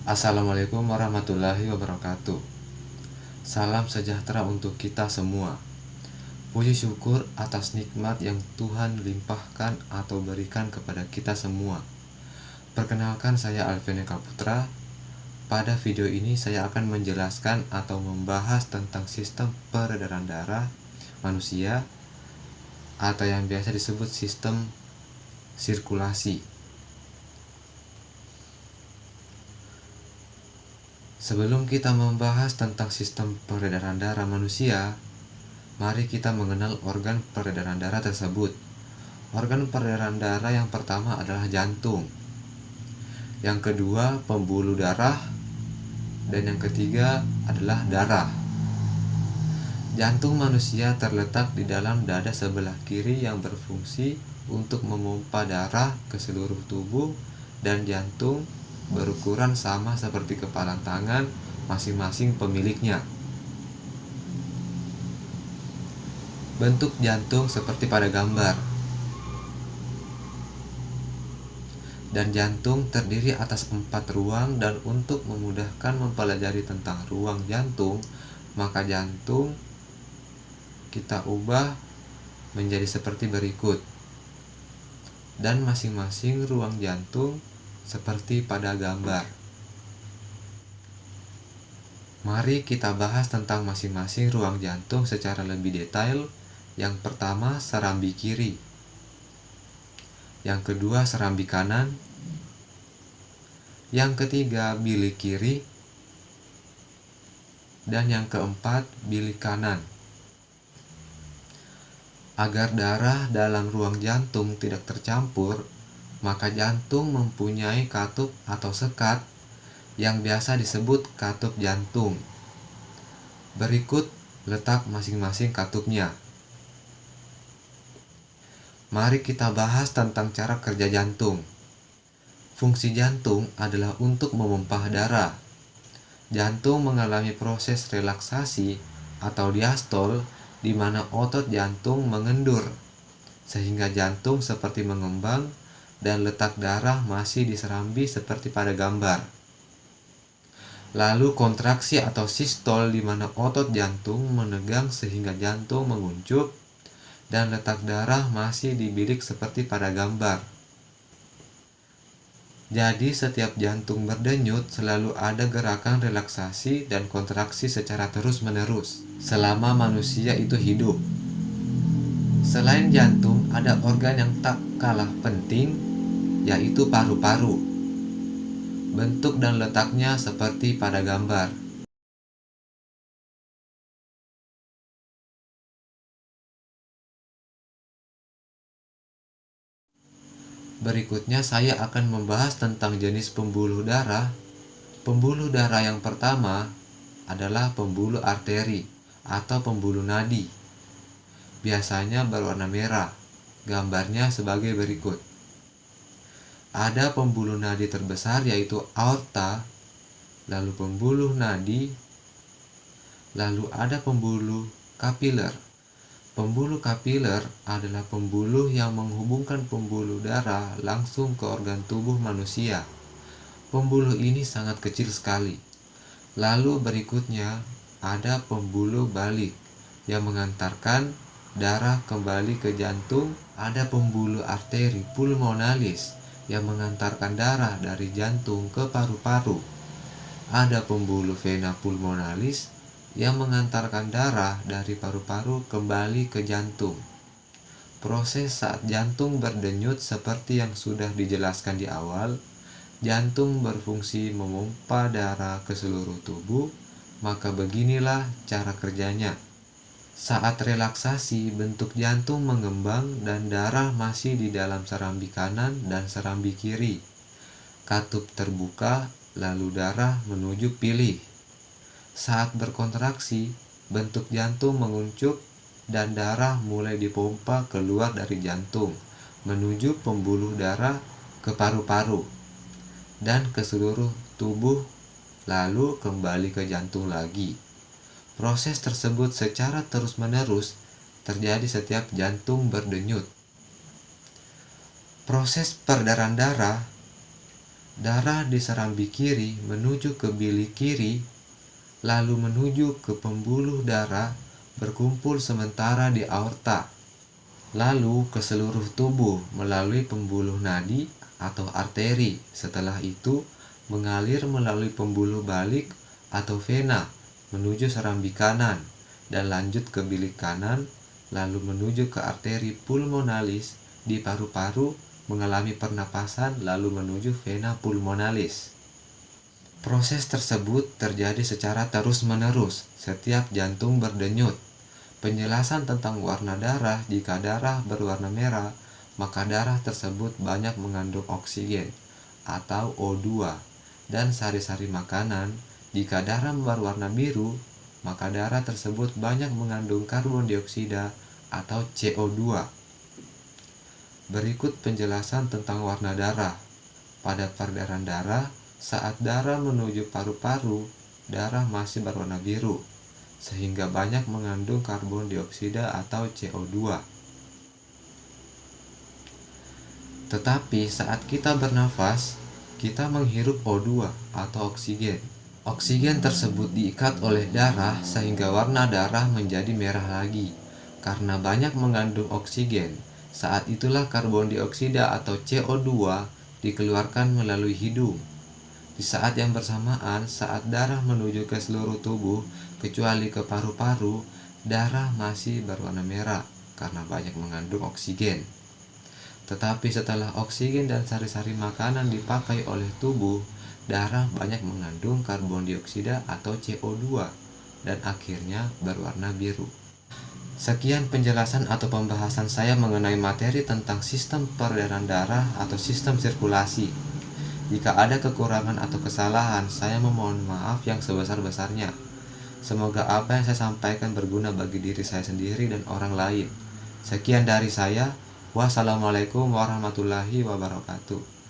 Assalamualaikum warahmatullahi wabarakatuh. Salam sejahtera untuk kita semua. Puji syukur atas nikmat yang Tuhan limpahkan atau berikan kepada kita semua. Perkenalkan, saya Alvin Eka Putra. Pada video ini saya akan menjelaskan atau membahas tentang sistem peredaran darah manusia atau yang biasa disebut sistem sirkulasi. Sebelum kita membahas tentang sistem peredaran darah manusia, mari kita mengenal organ peredaran darah tersebut. Organ peredaran darah yang pertama adalah jantung, yang kedua pembuluh darah, dan yang ketiga adalah darah. Jantung manusia terletak di dalam dada sebelah kiri yang berfungsi untuk memompa darah ke seluruh tubuh, dan jantung berukuran sama seperti kepalan tangan masing-masing pemiliknya. Bentuk jantung seperti pada gambar. Dan jantung terdiri atas 4 ruang, dan untuk memudahkan mempelajari tentang ruang jantung, maka jantung kita ubah menjadi seperti berikut. Dan masing-masing ruang jantung seperti pada gambar. Mari kita bahas tentang masing-masing ruang jantung secara lebih detail. Yang pertama, serambi kiri. Yang kedua, serambi kanan. Yang ketiga, bilik kiri. Dan yang keempat, bilik kanan. Agar darah dalam ruang jantung tidak tercampur, maka jantung mempunyai katup atau sekat yang biasa disebut katup jantung. Berikut letak masing-masing katupnya. Mari kita bahas tentang cara kerja jantung. Fungsi jantung adalah untuk memompa darah. Jantung mengalami proses relaksasi atau diastol, di mana otot jantung mengendur, sehingga jantung seperti mengembang, dan letak darah masih di serambi seperti pada gambar. Lalu kontraksi atau sistol, di mana otot jantung menegang sehingga jantung menguncup, dan letak darah masih di bilik seperti pada gambar. Jadi setiap jantung berdenyut selalu ada gerakan relaksasi dan kontraksi secara terus-menerus selama manusia itu hidup. Selain jantung, ada organ yang tak kalah penting, yaitu paru-paru. Bentuk dan letaknya seperti pada gambar. Berikutnya saya akan membahas tentang jenis pembuluh darah. Pembuluh darah yang pertama adalah pembuluh arteri atau pembuluh nadi. Biasanya berwarna merah. Gambarnya sebagai berikut. Ada pembuluh nadi terbesar yaitu aorta, lalu pembuluh nadi, lalu ada pembuluh kapiler. Pembuluh kapiler adalah pembuluh yang menghubungkan pembuluh darah langsung ke organ tubuh manusia. Pembuluh ini sangat kecil sekali. Lalu berikutnya ada pembuluh balik yang mengantarkan darah kembali ke jantung. Ada pembuluh arteri pulmonalis yang mengantarkan darah dari jantung ke paru-paru. Ada pembuluh vena pulmonalis yang mengantarkan darah dari paru-paru kembali ke jantung. Proses saat jantung berdenyut seperti yang sudah dijelaskan di awal. Jantung berfungsi memompa darah ke seluruh tubuh, maka beginilah cara kerjanya. Saat relaksasi, bentuk jantung mengembang dan darah masih di dalam serambi kanan dan serambi kiri. Katup terbuka, lalu darah menuju pilih. Saat berkontraksi, bentuk jantung menguncup dan darah mulai dipompa keluar dari jantung menuju pembuluh darah ke paru-paru dan ke seluruh tubuh, lalu kembali ke jantung lagi. Proses tersebut secara terus-menerus terjadi setiap jantung berdenyut. Proses peredaran darah Darah di serambi kiri menuju ke bilik kiri, lalu menuju ke pembuluh darah berkumpul sementara di aorta, lalu ke seluruh tubuh melalui pembuluh nadi atau arteri. Setelah itu mengalir melalui pembuluh balik atau vena menuju serambi kanan dan lanjut ke bilik kanan, lalu menuju ke arteri pulmonalis di paru-paru, mengalami pernapasan, lalu menuju vena pulmonalis. Proses tersebut terjadi secara terus-menerus setiap jantung berdenyut. Penjelasan tentang warna darah: jika darah berwarna merah, maka darah tersebut banyak mengandung oksigen atau O2 dan sari-sari makanan. Jika darah berwarna biru, maka darah tersebut banyak mengandung karbon dioksida atau CO2. Berikut penjelasan tentang warna darah. Pada peredaran darah, saat darah menuju paru-paru, darah masih berwarna biru, sehingga banyak mengandung karbon dioksida atau CO2. Tetapi saat kita bernafas, kita menghirup O2 atau oksigen. Oksigen tersebut diikat oleh darah sehingga warna darah menjadi merah lagi, karena banyak mengandung oksigen. Saat itulah karbon dioksida atau CO2 dikeluarkan melalui hidung. Di saat yang bersamaan, saat darah menuju ke seluruh tubuh kecuali ke paru-paru, darah masih berwarna merah karena banyak mengandung oksigen. Tetapi setelah oksigen dan sari-sari makanan dipakai oleh tubuh, darah banyak mengandung karbon dioksida atau CO2 dan akhirnya berwarna biru. Sekian penjelasan atau pembahasan saya mengenai materi tentang sistem peredaran darah atau sistem sirkulasi. Jika ada kekurangan atau kesalahan, saya memohon maaf yang sebesar-besarnya. Semoga apa yang saya sampaikan berguna bagi diri saya sendiri dan orang lain. Sekian dari saya. Wassalamualaikum warahmatullahi wabarakatuh.